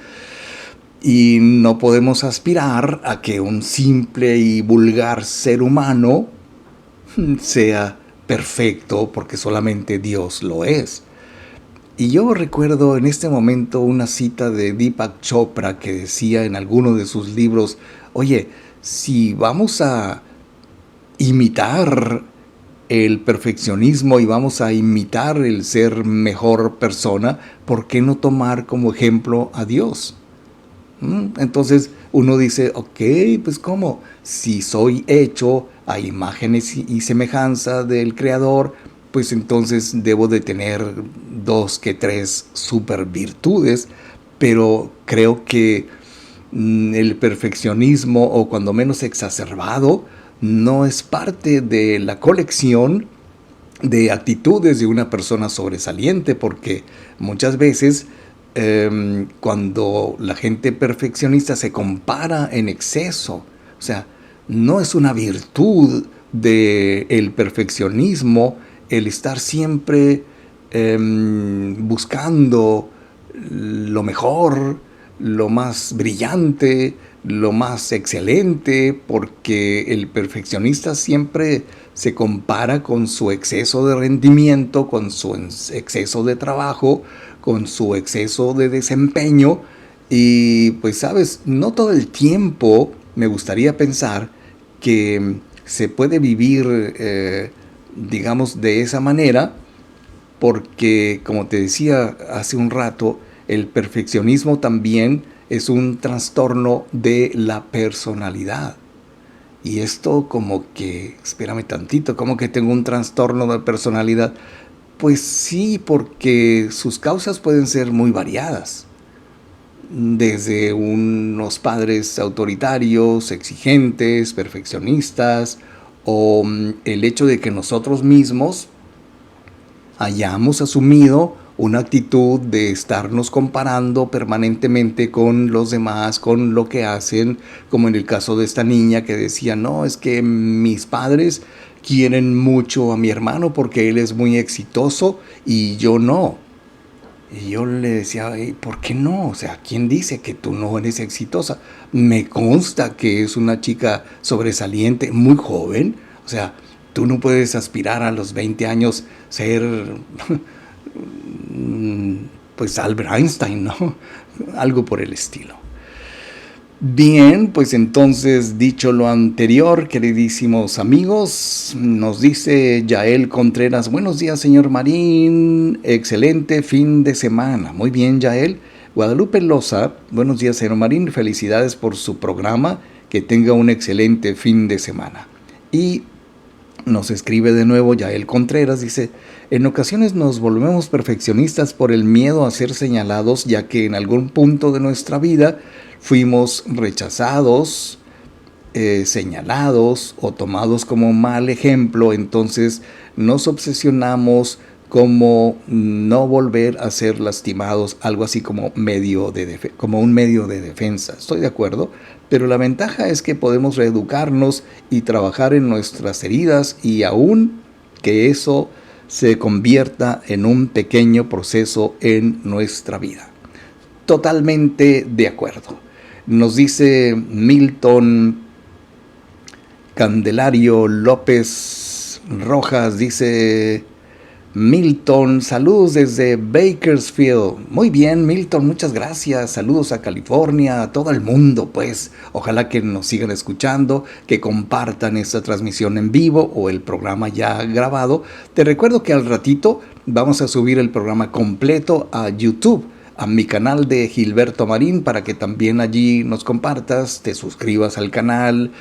S3: y no podemos aspirar a que un simple y vulgar ser humano sea perfecto porque solamente Dios lo es. Y yo recuerdo en este momento una cita de Deepak Chopra que decía en alguno de sus libros, oye, si vamos a imitar el perfeccionismo y vamos a imitar el ser mejor persona, ¿por qué no tomar como ejemplo a Dios? Entonces uno dice, ok, pues ¿cómo? Si soy hecho a imágenes y semejanza del Creador, pues entonces debo de tener 2 que 3 super virtudes, pero creo que el perfeccionismo, o cuando menos exacerbado, no es parte de la colección de actitudes de una persona sobresaliente, porque muchas veces cuando la gente perfeccionista se compara en exceso, o sea, no es una virtud del perfeccionismo el estar siempre buscando lo mejor, lo más brillante, lo más excelente, porque el perfeccionista siempre se compara con su exceso de rendimiento, con su exceso de trabajo, con su exceso de desempeño. Y pues sabes, no todo el tiempo me gustaría pensar que se puede vivir, digamos, de esa manera, porque como te decía hace un rato, el perfeccionismo también es un trastorno de la personalidad. Y esto como que, espérame tantito, como que tengo un trastorno de personalidad. Pues sí, porque sus causas pueden ser muy variadas. Desde unos padres autoritarios, exigentes, perfeccionistas, o el hecho de que nosotros mismos hayamos asumido una actitud de estarnos comparando permanentemente con los demás, con lo que hacen, como en el caso de esta niña que decía, no, es que mis padres quieren mucho a mi hermano porque él es muy exitoso y yo no. Y yo le decía, ¿por qué no? O sea, ¿quién dice que tú no eres exitosa? Me consta que es una chica sobresaliente, muy joven. O sea, tú no puedes aspirar a los 20 años ser, pues, Albert Einstein, ¿no? Algo por el estilo. Bien, pues entonces, dicho lo anterior, queridísimos amigos, nos dice Yael Contreras, buenos días, señor Marín, excelente fin de semana. Muy bien, Yael. Guadalupe Loza, buenos días, señor Marín, felicidades por su programa, que tenga un excelente fin de semana. Y nos escribe de nuevo Yael Contreras, dice, en ocasiones nos volvemos perfeccionistas por el miedo a ser señalados, ya que en algún punto de nuestra vida fuimos rechazados, señalados o tomados como mal ejemplo, entonces nos obsesionamos como no volver a ser lastimados, algo así como un medio de defensa. Estoy de acuerdo, pero la ventaja es que podemos reeducarnos y trabajar en nuestras heridas y aún que eso se convierta en un pequeño proceso en nuestra vida. Totalmente de acuerdo. Nos dice Milton Candelario López Rojas, dice Milton, saludos desde Bakersfield. Muy bien, Milton, muchas gracias. Saludos a California, a todo el mundo, pues. Ojalá que nos sigan escuchando, que compartan esta transmisión en vivo o el programa ya grabado. Te recuerdo que al ratito vamos a subir el programa completo a YouTube, a mi canal de Gilberto Marín, para que también allí nos compartas, te suscribas al canal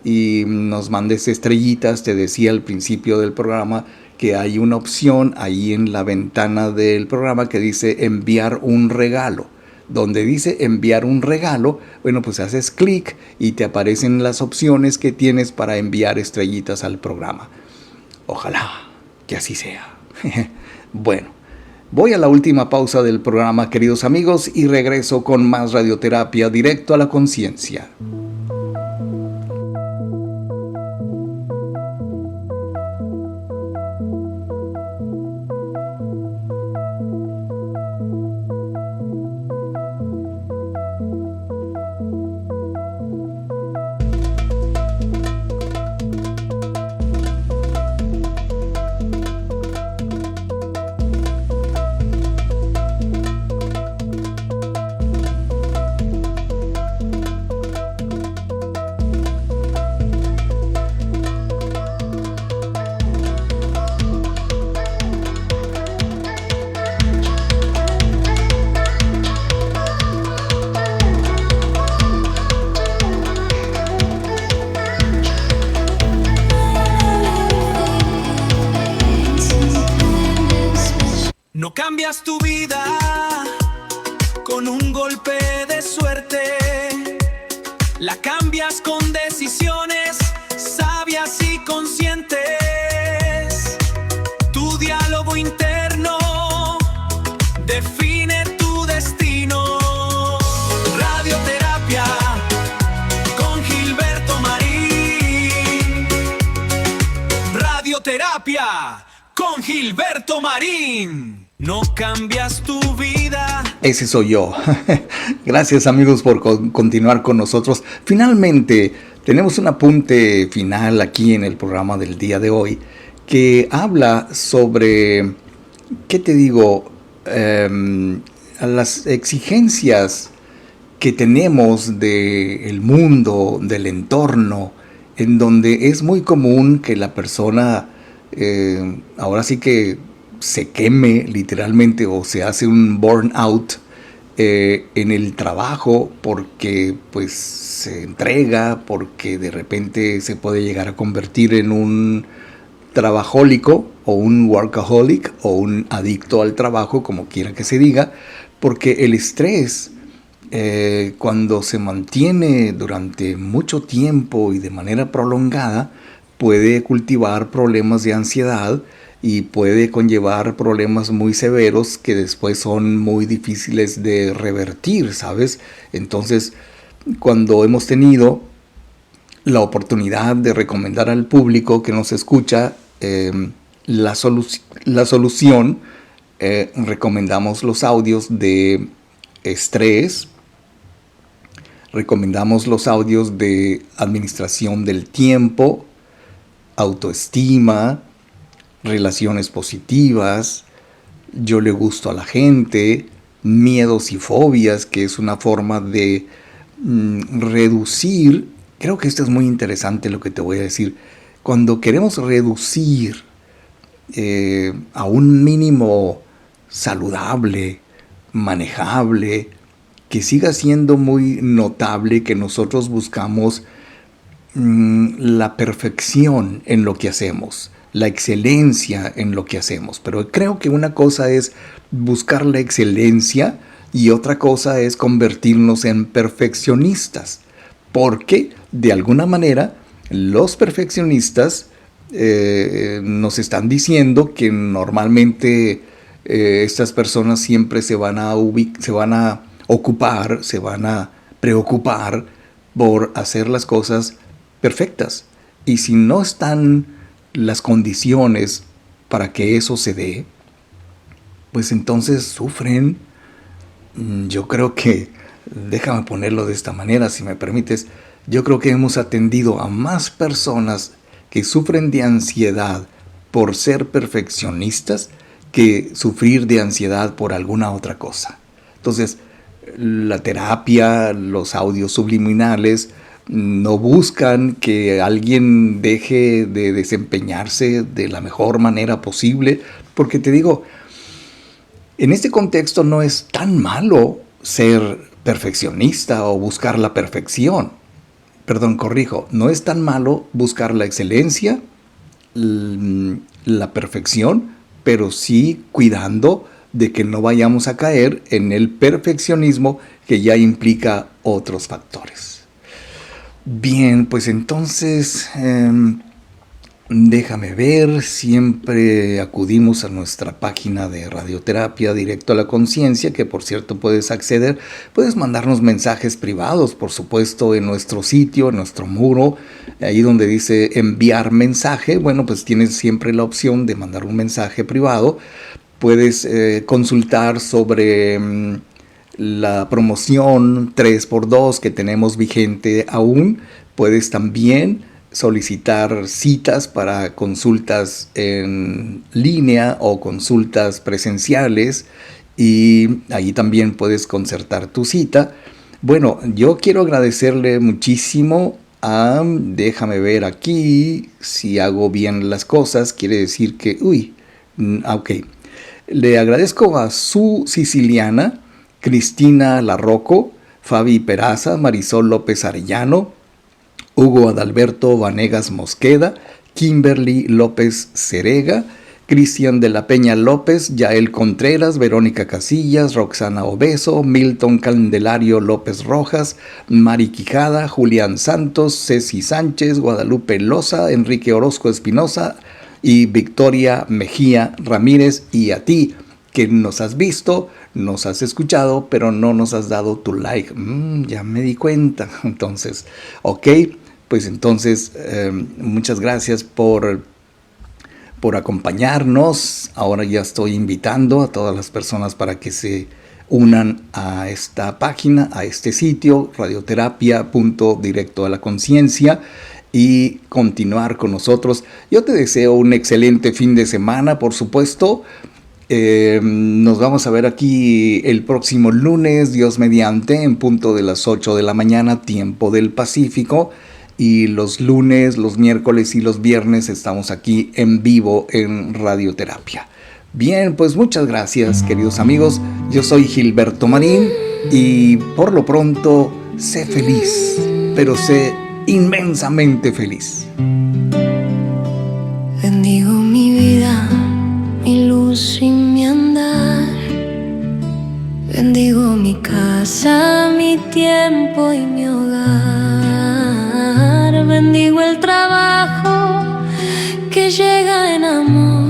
S3: y nos mandes estrellitas. Te decía al principio del programa que hay una opción ahí en la ventana del programa que dice enviar un regalo. Donde dice enviar un regalo, bueno, pues haces clic y te aparecen las opciones que tienes para enviar estrellitas al programa. Ojalá que así sea. Bueno. Voy a la última pausa del programa, queridos amigos, y regreso con más radioterapia directo a la conciencia.
S2: No cambias tu vida con un golpe de suerte, la cambias con decisiones sabias y conscientes. Tu diálogo interno define tu destino. Radioterapia con Gilberto Marín. Radioterapia con Gilberto Marín. No cambias tu vida.
S3: Ese soy yo. Gracias, amigos, por continuar con nosotros. Finalmente, tenemos un apunte final aquí en el programa del día de hoy que habla sobre, ¿qué te digo? Las exigencias que tenemos del mundo, del entorno, en donde es muy común que la persona ahora sí que se queme literalmente o se hace un burnout en el trabajo porque pues se entrega, porque de repente se puede llegar a convertir en un trabajólico o un workaholic o un adicto al trabajo, como quiera que se diga, porque el estrés cuando se mantiene durante mucho tiempo y de manera prolongada puede cultivar problemas de ansiedad y puede conllevar problemas muy severos que después son muy difíciles de revertir, ¿sabes? Entonces, cuando hemos tenido la oportunidad de recomendar al público que nos escucha la solución, recomendamos los audios de estrés, recomendamos los audios de administración del tiempo, autoestima, relaciones positivas, yo le gusto a la gente, miedos y fobias, que es una forma de reducir. Creo que esto es muy interesante lo que te voy a decir. Cuando queremos reducir a un mínimo saludable, manejable, que siga siendo muy notable que nosotros buscamos la perfección en lo que hacemos, la excelencia en lo que hacemos. Pero creo que una cosa es buscar la excelencia y otra cosa es convertirnos en perfeccionistas. Porque de alguna manera los perfeccionistas nos están diciendo que normalmente estas personas siempre se van a preocupar por hacer las cosas perfectas. Y si no están las condiciones para que eso se dé, pues entonces sufren. Yo creo que, déjame ponerlo de esta manera, si me permites, yo creo que hemos atendido a más personas que sufren de ansiedad por ser perfeccionistas que sufrir de ansiedad por alguna otra cosa. Entonces, la terapia, los audios subliminales, no buscan que alguien deje de desempeñarse de la mejor manera posible, porque te digo, en este contexto no es tan malo ser perfeccionista o buscar la perfección. Perdón, corrijo, no es tan malo buscar la excelencia, la perfección, pero sí cuidando de que no vayamos a caer en el perfeccionismo que ya implica otros factores. Bien, pues entonces déjame ver, siempre acudimos a nuestra página de Radioterapia Directo a la Conciencia, que por cierto puedes acceder, puedes mandarnos mensajes privados, por supuesto, en nuestro sitio, en nuestro muro, ahí donde dice enviar mensaje. Bueno, pues tienes siempre la opción de mandar un mensaje privado. Puedes consultar sobre la promoción 3x2 que tenemos vigente aún. Puedes también solicitar citas para consultas en línea o consultas presenciales y ahí también puedes concertar tu cita. Bueno, yo quiero agradecerle muchísimo a, déjame ver aquí si hago bien las cosas, quiere decir que, ok. Le agradezco a Su Siciliana, Cristina Larroco, Fabi Peraza, Marisol López Arellano, Hugo Adalberto Vanegas Mosqueda, Kimberly López Cerega, Cristian de la Peña López, Yael Contreras, Verónica Casillas, Roxana Obeso, Milton Candelario López Rojas, Mari Quijada, Julián Santos, Ceci Sánchez, Guadalupe Loza, Enrique Orozco Espinosa y Victoria Mejía Ramírez, y a ti que nos has visto, nos has escuchado, pero no nos has dado tu like. Ya me di cuenta. Entonces, ok, pues entonces muchas gracias por acompañarnos. Ahora ya estoy invitando a todas las personas para que se unan a esta página, a este sitio, radioterapia.directo a la conciencia, y continuar con nosotros. Yo te deseo un excelente fin de semana, por supuesto. Nos vamos a ver aquí el próximo lunes, Dios mediante, en punto de las 8 de la mañana, tiempo del Pacífico. Y los lunes, los miércoles y los viernes estamos aquí en vivo en Radioterapia. Bien, pues muchas gracias, queridos amigos. Yo soy Gilberto Marín y por lo pronto, sé feliz, pero sé inmensamente feliz.
S5: Bendigo mi vida, mi luz y mi andar. Bendigo mi casa, mi tiempo y mi hogar. Bendigo el trabajo que llega en amor.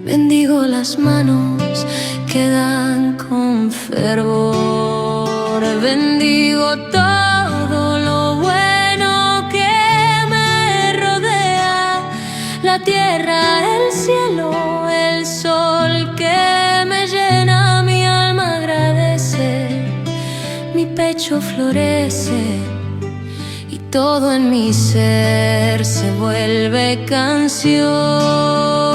S5: Bendigo las manos que dan con fervor. Bendigo todo lo bueno que me rodea. La tierra, el cielo, el sol que me llena. Mi alma agradece, mi pecho florece y todo en mi ser se vuelve canción.